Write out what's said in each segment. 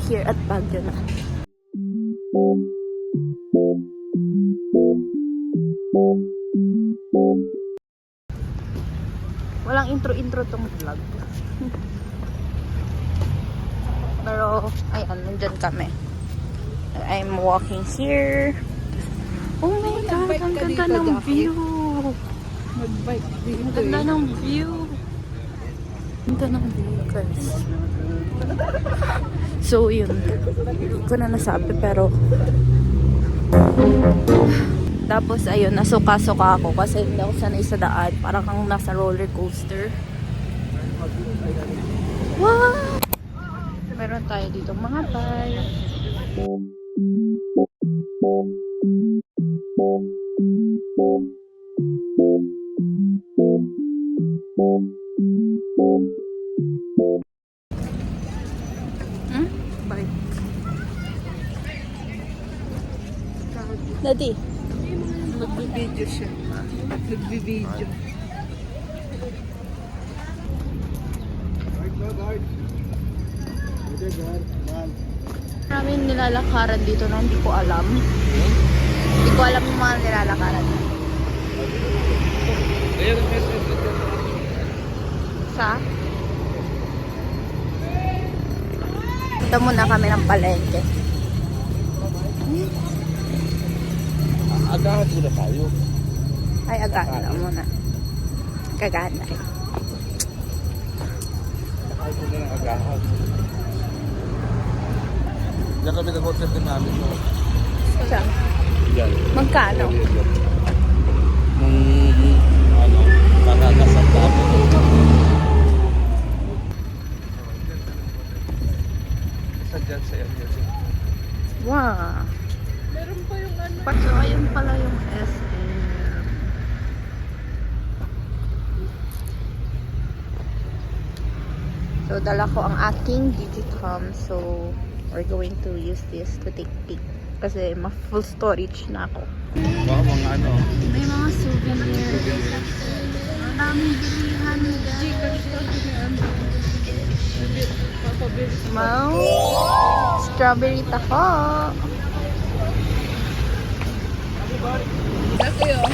here at Baguio na. Walang intro-intro tong vlog. Pero, ayan, nandyan kami. I'm walking here. Oh my God, ang ganda ng view. Mag-bike dito. Ang ganda ng view. Ang ganda ng view, guys. So, yun. Hindi ko na nasabi, pero tapos, ayun, nasuka-suka ako kasi hindi ako sanay sa daan. Parang kang nasa roller coaster. Wow! Meron tayo dito mga bike. Bike. Daddy. Nagbibideo siya. Nagbibideo. Maraming nilalakaran dito na hindi ko alam. Hindi ko alam yung mga nilalakaran. Sa? Punta muna kami ng palengke. Agahan muna tayo. Ay, agahan na muna. Kagahan na rin. Nakain ko na ng agahan. Diyan kami nag-hotel din namin. No? Saan? Diyan. Magkano? Nung ano, kakakasap namin. Isa dyan sa area. Wow. Meron pa yung ano. So, ayun pala yung SM. So, dala ko ang aking Digicom. So, we're going to use this to take pic. Kasi ma-full storage na ako. Baka mga ano. May mga souvenir. Maraming bilihan Mau strawberry taho. Dati yun.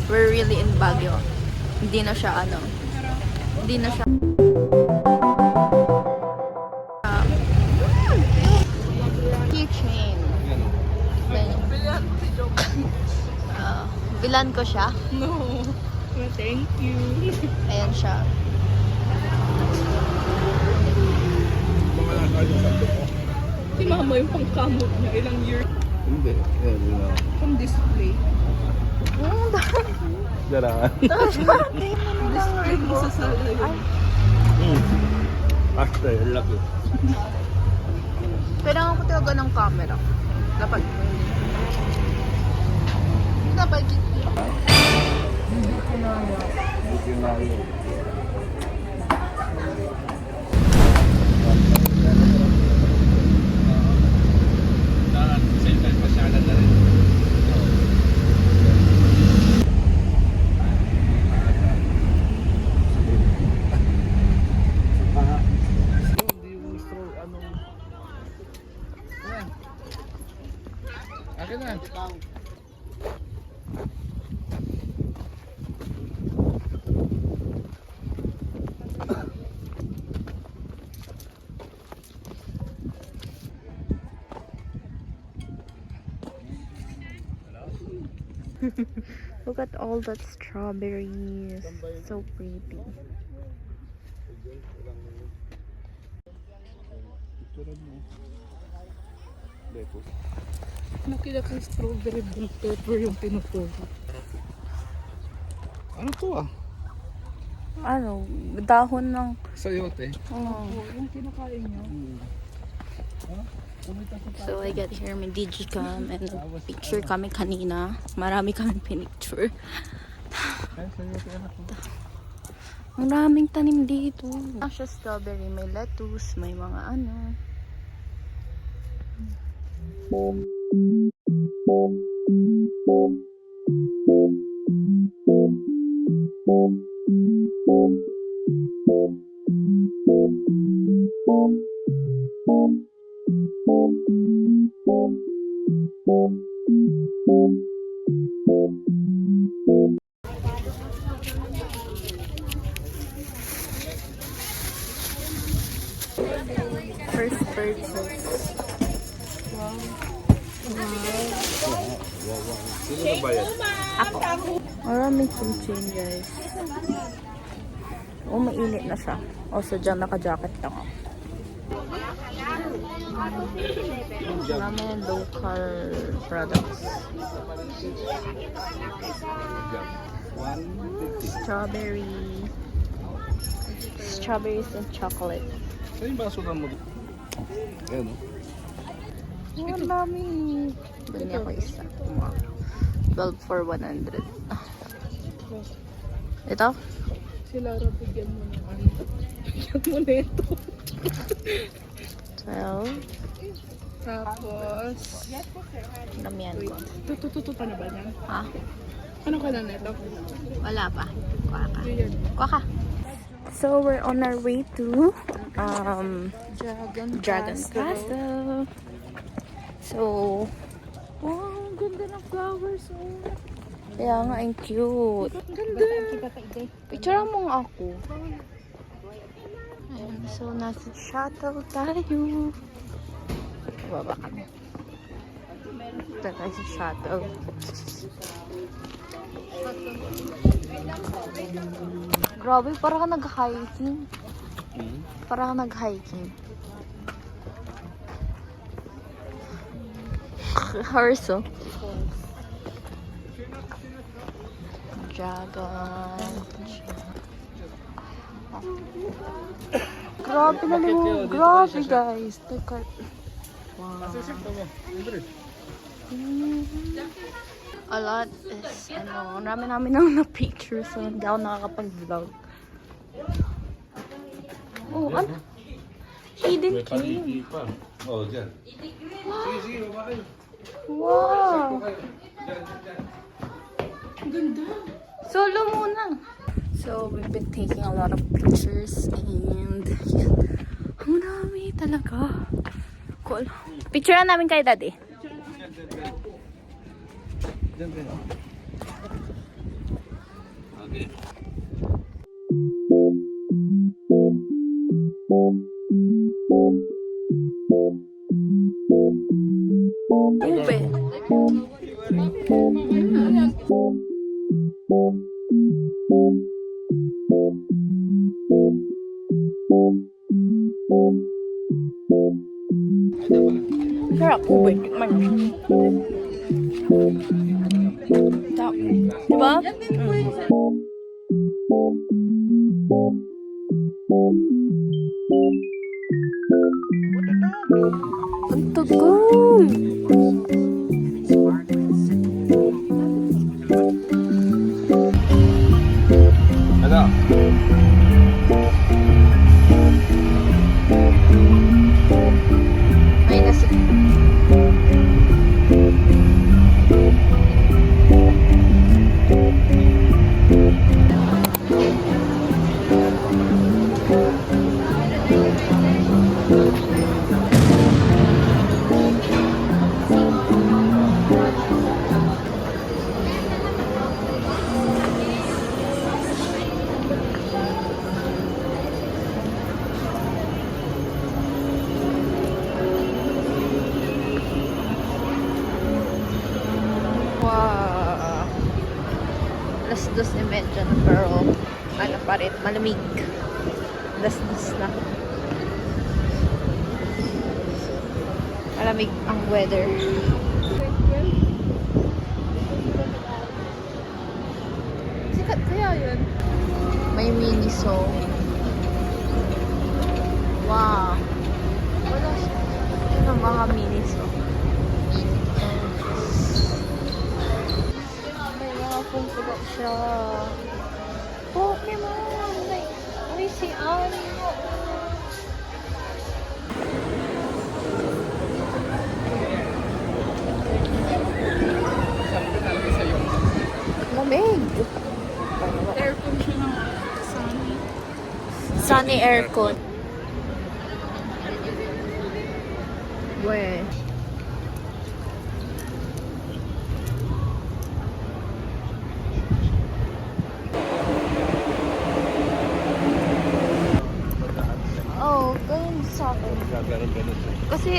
We're really in Baguio. Hindi na siya ano. Hindi na siya. Keychain. Bilan ko siya. No. Well, thank you. Ayan siya. Si mama yung pangkamot niya. Ilang years. Hindi. From display. Daraan. Display mo sa sala yun. After, laki. Kailangan ko talaga ng camera. Dapat. Dapat. Akin na. Look at all that strawberries. So pretty. Nakita ko strawberry bell pepper yung pinutubo. Ano to ah? Ano? Dahon ng... Sayote. Oh. Yung kinakain niyo. So I got here my Digicam and picture kami kanina. Marami kami pinicture. Ay, sayote anak mo. Maraming tanim dito. Siya strawberry, may lettuce, may mga ano. first purchase. Sino na bayad? Ako. Maraming keychain, guys. Oh, mainit na siya. O, sadyang naka-jacket lang ako. Maraming local products. 150. Strawberries and chocolate. Saan yung baso na mo? Ayan, no? Oh, ang dami. Bili ako isa. 12 for 100. Ito? Si Lara, bigyan mo ng ano. Bigyan mo na ito. 12. Tapos, Damihan ko. tutututo pa na ba niyan? Ha? Ano ka na nito? Wala pa. Kuha ka. Yun. Kuha ka. So, we're on our way to Dragon Castle. So, wow, ang ganda ng flowers. Oh. kaya nga, ang cute. Ang ganda. Picture mo nga ako. Ayan, so, nasa shuttle tayo. Baba kami. Ito tayo sa shuttle. Grabe, parang ka nag-hiking. Parang ka nag-hiking. Horse, oh. Dragon. Grabe na mo. Grabe, guys. Teka. Wow. A lot is, marami namin nang na-picture, so hindi ako nakakapag-vlog. Oh, ano? Hidden cave. Oo, dyan. Sige, sige, baba kayo. Wow! Solo muna. So, we've been taking a lot of pictures and ang dami talaga. Cool. Picture na namin kay Daddy. Dyan kayo. Okay. Ube. Sarap, ube. Tikman mo. Sarap. Diba? Ang tagal. Ano? May nasi. Wow. Alas 2:30 na pero ano pa rin, malamig. Alas 2 na. Malamig ang weather. Sikat kaya yun? May Miniso. Wow. Wala siya. Yun ang mga Miniso. May mga pungkulo siya. Pokemon! May si Animo. Lamig. Aircon siya ng sunny. Sunny aircon. We. Oh, ganun sa akin. Ganun siya. Kasi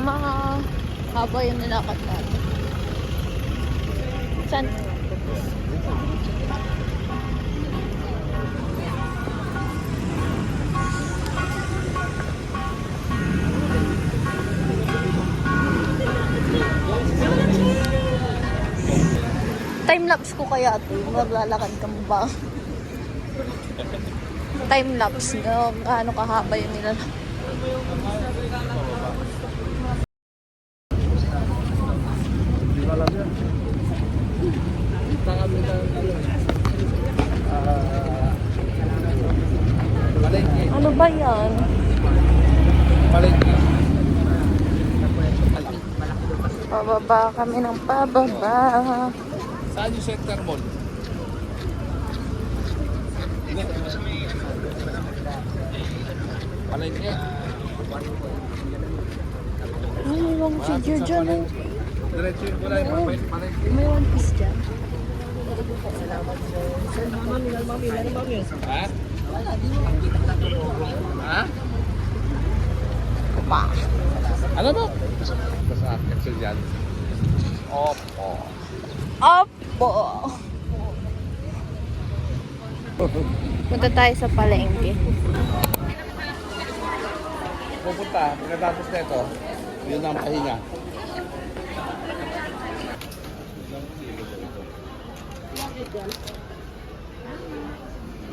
mahaba yung nilakad natin. Saan? Time-lapse ko kaya ito. Maglalakad ka mo ba? Time-lapse. Gaano kahaba yung nilalakad. Hindi ko alam yan. Palengke. Ano ba yan? Palengke. Pababa kami ng pababa. Saan yung center mall? Hindi. Palengke. Ay, may mga figure dyan eh. Diretso yung kulay. Palengke. May one piece dyan. Ha? Ha? Kupa. Ano ba? Basta cancel dyan. Opo. Opo. Punta tayo sa palengke. Pupunta, pagkatapos na ito, yun ang pahinga.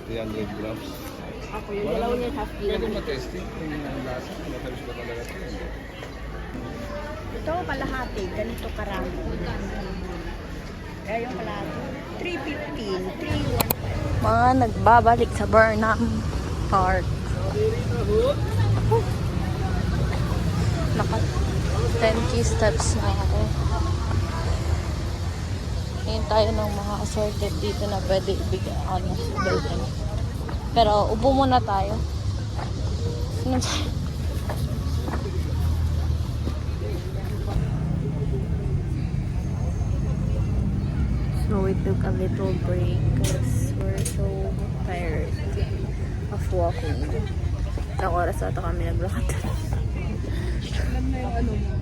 Yan, red gloves. Ako yung dalawa niya half kilo. Pwede matesting kung yung lasa, matamis ba talaga ito. Ito kalahati, ganito karami. Kaya yung kalahati, 315, 315. Mga nagbabalik sa Burnham Park. Naka 10 key steps na ako. Ngayon tayo ng mga assorted dito na pwede ibigay bilhin. Pero upo muna tayo. So we took a little break because we're so tired of walking. Ilang oras ata kami naglakad. Alam na yung ano mo.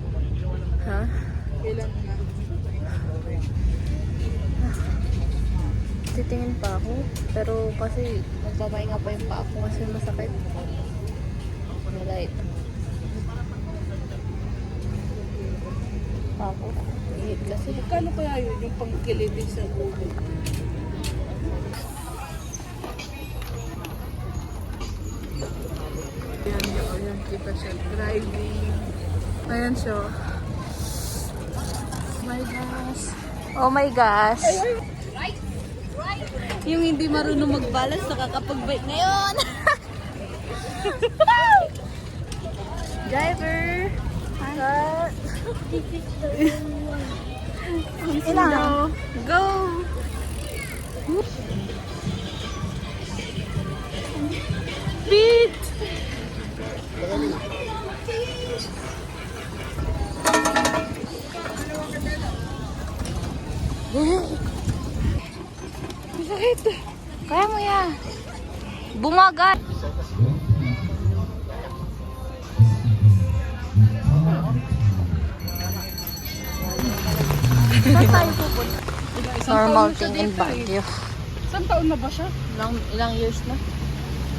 Ha? Kailan na. Titingin pa ako. Pero kasi magpapahinga pa yung pa ako kasi masakit. Right. Pa ako. Ihit kasi. Magkano kaya yun yung pangkilibig sa buhay? Ayan, kita siya driving. Ayan siya. My gosh. Oh my gosh. Yung hindi marunong mag-balance, nakakapag-bike ngayon. Driver. Ilang? Go! Beat! Sakit. Kaya mo yan. Bumagat. Saan tayo pupunta? Normal thing in Baguio. Isang taon na ba siya? Ilang years na?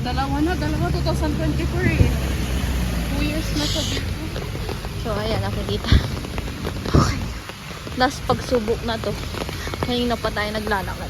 Dalawa, 2024 eh. 2 years na siya dito. So, ayan, nakikita. Okay. Last pagsubok na to. Kanina pa tayo naglalakad.